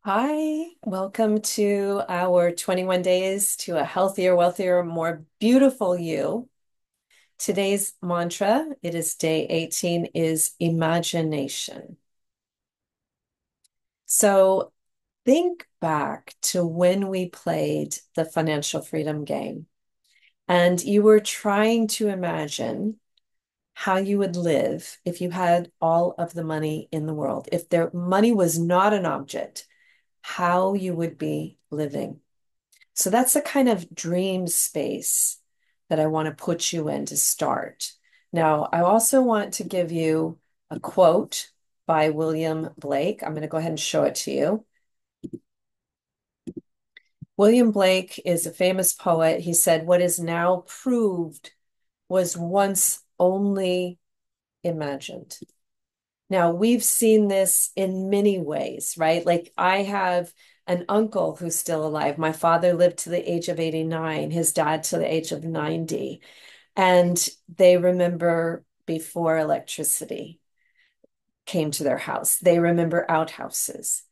Hi, welcome to our 21 days to a healthier, wealthier, more beautiful you. Today's mantra, it is day 18, is imagination. So think back to when we played the financial freedom game and you were trying to imagine how you would live if you had all of the money in the world. If their money was not an object, how you would be living. So that's the kind of dream space that I want to put you in to start. Now, I also want to give you a quote by William Blake. I'm going to go ahead and show it to you. William Blake is a famous poet. He said, "What is now proved was once only imagined." Now, we've seen this in many ways, right? Like I have an uncle who's still alive. My father lived to the age of 89, his dad to the age of 90, and they remember before electricity came to their house. They remember outhouses.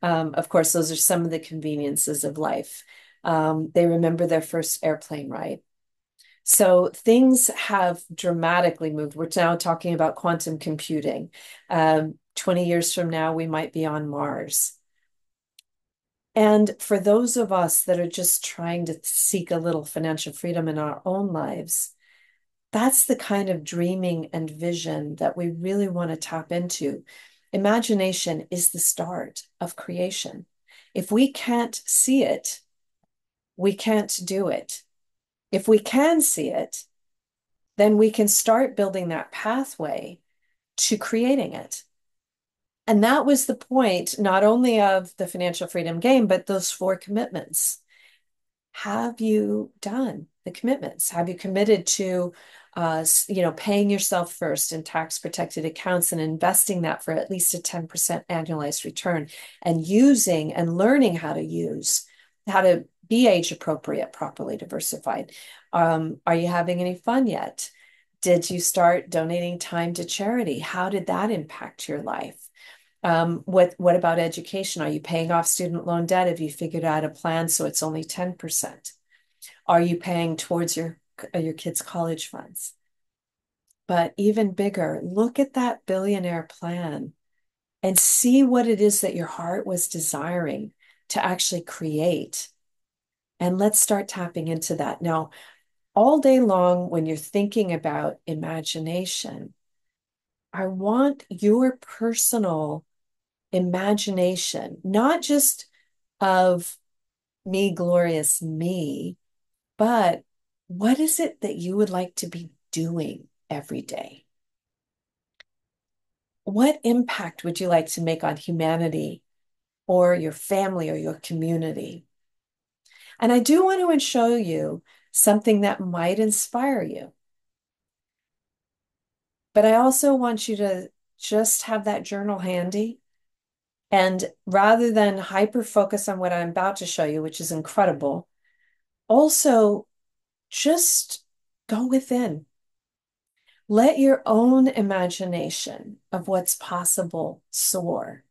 Of course, those are some of the conveniences of life. They remember their first airplane ride. So things have dramatically moved. We're now talking about quantum computing. 20 years from now, we might be on Mars. And for those of us that are just trying to seek a little financial freedom in our own lives, that's the kind of dreaming and vision that we really want to tap into. Imagination is the start of creation. If we can't see it, we can't do it. If we can see it, then we can start building that pathway to creating it. And that was the point, not only of the financial freedom game, but those four commitments. Have you done the commitments? Have you committed to, paying yourself first in tax protected accounts and investing that for at least a 10% annualized return and using and learning how to be age appropriate, properly diversified? Are you having any fun yet? Did you start donating time to charity? How did that impact your life? What about education? Are you paying off student loan debt? Have you figured out a plan so it's only 10%? Are you paying towards your kids' college funds? But even bigger, look at that billionaire plan and see what it is that your heart was desiring to actually create. And let's start tapping into that. Now, all day long, when you're thinking about imagination, I want your personal imagination, not just of me, glorious me, but what is it that you would like to be doing every day? What impact would you like to make on humanity or your family or your community? And I do want to show you something that might inspire you, but I also want you to just have that journal handy. And rather than hyper focus on what I'm about to show you, which is incredible, also just go within. Let your own imagination of what's possible soar.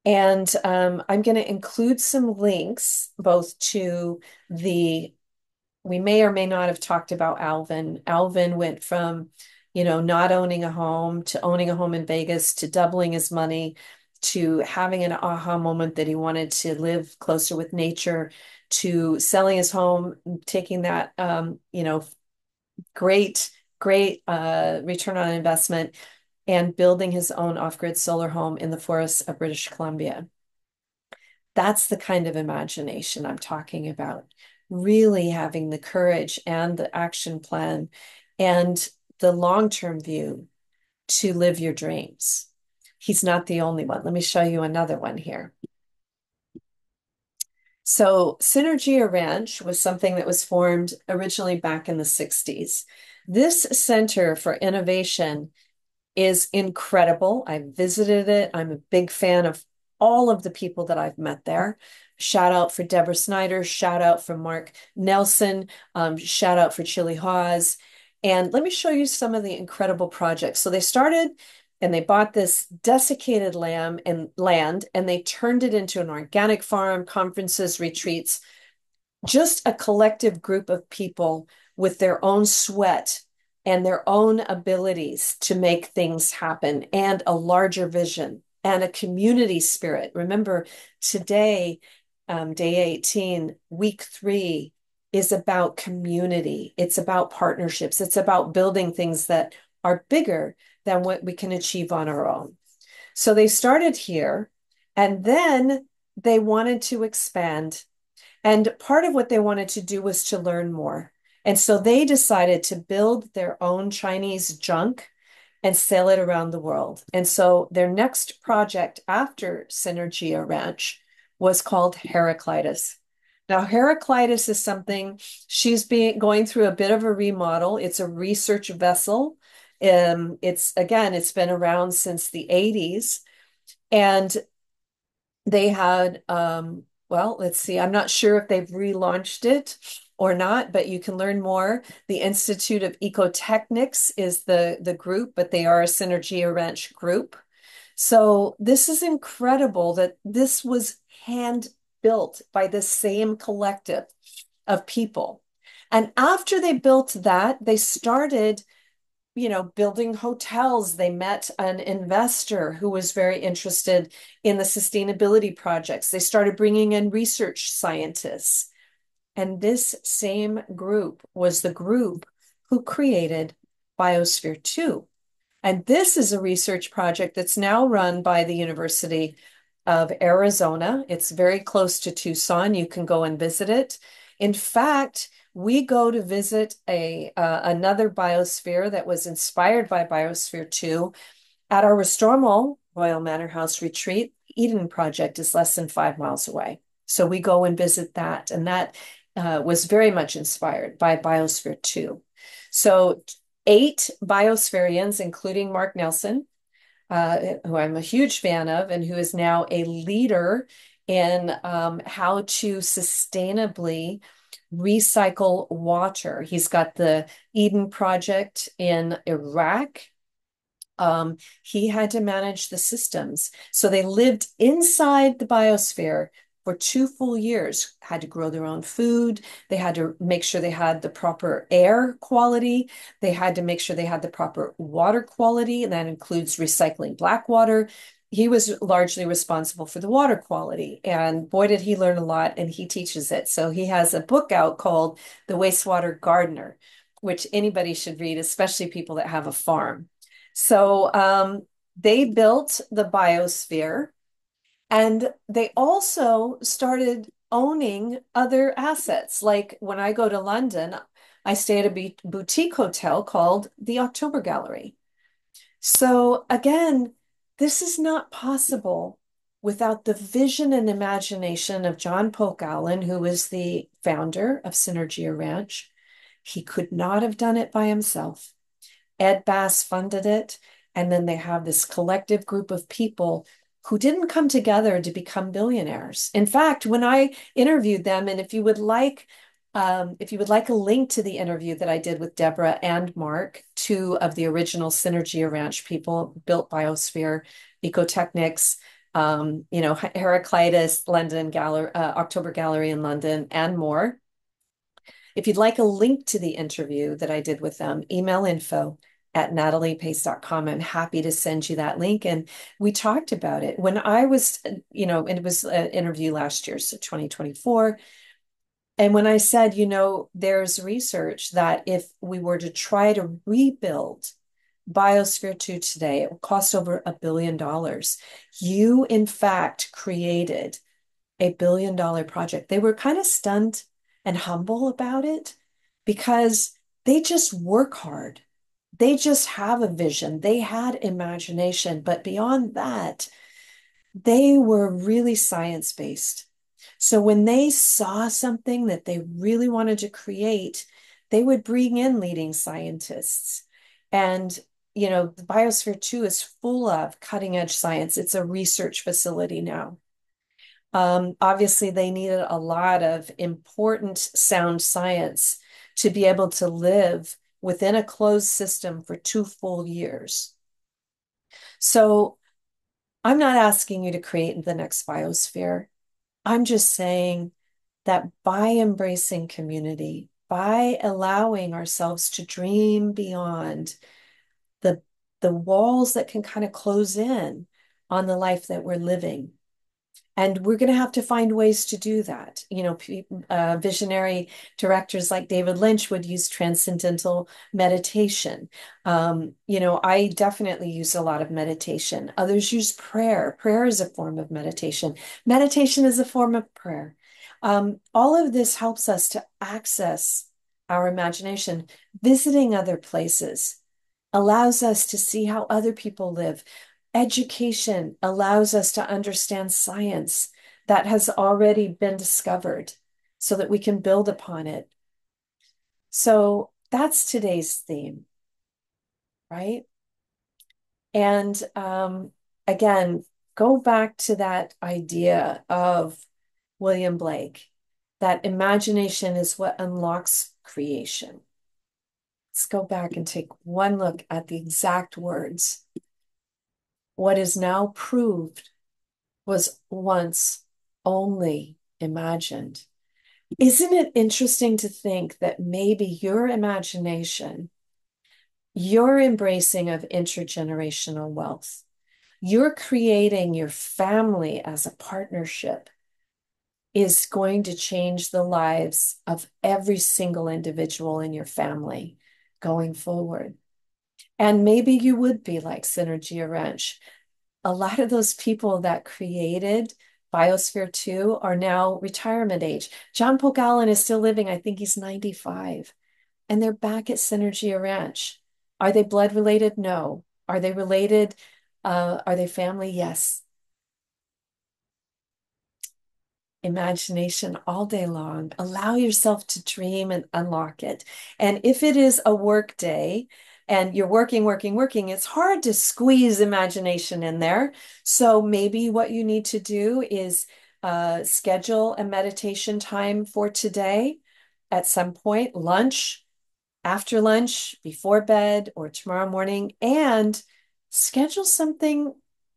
And I'm going to include some links both to we may or may not have talked about Alvin. Alvin went from, not owning a home to owning a home in Vegas to doubling his money to having an aha moment that he wanted to live closer with nature to selling his home, taking that, great, great return on investment and building his own off-grid solar home in the forests of British Columbia. That's the kind of imagination I'm talking about. Really having the courage and the action plan and the long-term view to live your dreams. He's not the only one. Let me show you another one here. So Synergia Ranch was something that was formed originally back in the 60s. This Center for Innovation is incredible. I visited it. I'm a big fan of all of the people that I've met there. Shout out for Deborah Snyder, shout out for Mark Nelson, shout out for Chili Hawes. And let me show you some of the incredible projects. So they started and they bought this desiccated land and they turned it into an organic farm, conferences, retreats, just a collective group of people with their own sweat and their own abilities to make things happen and a larger vision and a community spirit. Remember, today, day 18, week 3 is about community. It's about partnerships. It's about building things that are bigger than what we can achieve on our own. So they started here and then they wanted to expand. And part of what they wanted to do was to learn more. And so they decided to build their own Chinese junk and sail it around the world. And so their next project after Synergia Ranch was called Heraclitus. Now, Heraclitus is something she's going through a bit of a remodel. It's a research vessel. It's been around since the 80s. And they had well, let's see. I'm not sure if they've relaunched it or not, but you can learn more. The Institute of Ecotechnics is the group, but they are a Synergia Ranch group. So this is incredible that this was hand built by the same collective of people. And after they built that, they started building hotels. They met an investor who was very interested in the sustainability projects. They started bringing in research scientists. And this same group was the group who created Biosphere 2. And this is a research project that's now run by the University of Arizona. It's very close to Tucson. You can go and visit it. In fact, we go to visit another biosphere that was inspired by Biosphere 2 at our Restormo Royal Manor House retreat. Eden Project is less than 5 miles away. So we go and visit that. And that was very much inspired by Biosphere 2. So 8 biospherians, including Mark Nelson, who I'm a huge fan of, and who is now a leader in how to sustainably recycle water. He's got the Eden Project in Iraq. He had to manage the systems. So they lived inside the biosphere for 2 full years, had to grow their own food. They had to make sure they had the proper air quality. They had to make sure they had the proper water quality, and that includes recycling black water. He was largely responsible for the water quality. And boy, did he learn a lot, and he teaches it. So he has a book out called The Wastewater Gardener, which anybody should read, especially people that have a farm. So they built the biosphere. And they also started owning other assets. Like when I go to London, I stay at a boutique hotel called the October Gallery. So again, this is not possible without the vision and imagination of John Polk Allen, who is the founder of Synergia Ranch. He could not have done it by himself. Ed Bass funded it. And then they have this collective group of people who didn't come together to become billionaires. In fact, when I interviewed them, and if you would like a link to the interview that I did with Deborah and Mark, 2 of the original Synergia Ranch people, built Biosphere, Ecotechnics, Heraclitus, London Gallery, October Gallery in London, and more. If you'd like a link to the interview that I did with them, email info@nataliepace.com. I'm happy to send you that link. And we talked about it when I was, and it was an interview last year, so 2024. And when I said, there's research that if we were to try to rebuild Biosphere 2 today, it would cost over $1 billion. You, in fact, created a $1 billion project. They were kind of stunned and humble about it because they just work hard. They just have a vision. They had imagination. But beyond that, they were really science-based. So when they saw something that they really wanted to create, they would bring in leading scientists. And, the Biosphere 2 is full of cutting edge science. It's a research facility now. Obviously, they needed a lot of important sound science to be able to live within a closed system for 2 full years. So I'm not asking you to create the next biosphere. I'm just saying that by embracing community, by allowing ourselves to dream beyond the the walls that can kind of close in on the life that we're living. And we're going to have to find ways to do that. Visionary directors like David Lynch would use transcendental meditation. I definitely use a lot of meditation. Others use prayer. Prayer is a form of meditation. Meditation is a form of prayer. All of this helps us to access our imagination. Visiting other places allows us to see how other people live. Education allows us to understand science that has already been discovered so that we can build upon it. So that's today's theme, right? And again, go back to that idea of William Blake, that imagination is what unlocks creation. Let's go back and take one look at the exact words. What is now proved was once only imagined. Isn't it interesting to think that maybe your imagination, your embracing of intergenerational wealth, you're creating your family as a partnership is going to change the lives of every single individual in your family going forward. And maybe you would be like Synergia Ranch. A lot of those people that created Biosphere 2 are now retirement age. John Pogalin is still living. I think he's 95. And they're back at Synergia Ranch. Are they blood related? No. Are they related? Are they family? Yes. Imagination all day long. Allow yourself to dream and unlock it. And if it is a work day and you're working, working, working, it's hard to squeeze imagination in there. So maybe what you need to do is schedule a meditation time for today at some point, lunch, after lunch, before bed, or tomorrow morning, and schedule something.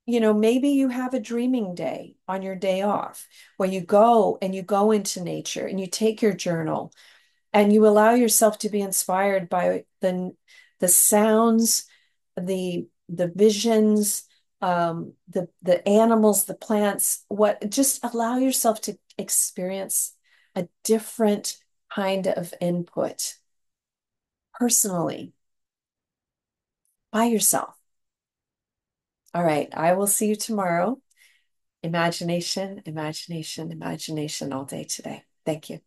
Maybe you have a dreaming day on your day off where you go into nature and you take your journal and you allow yourself to be inspired by the sounds, the visions, the animals, the plants, just allow yourself to experience a different kind of input personally by yourself. All right, I will see you tomorrow. Imagination, imagination, imagination all day today. Thank you.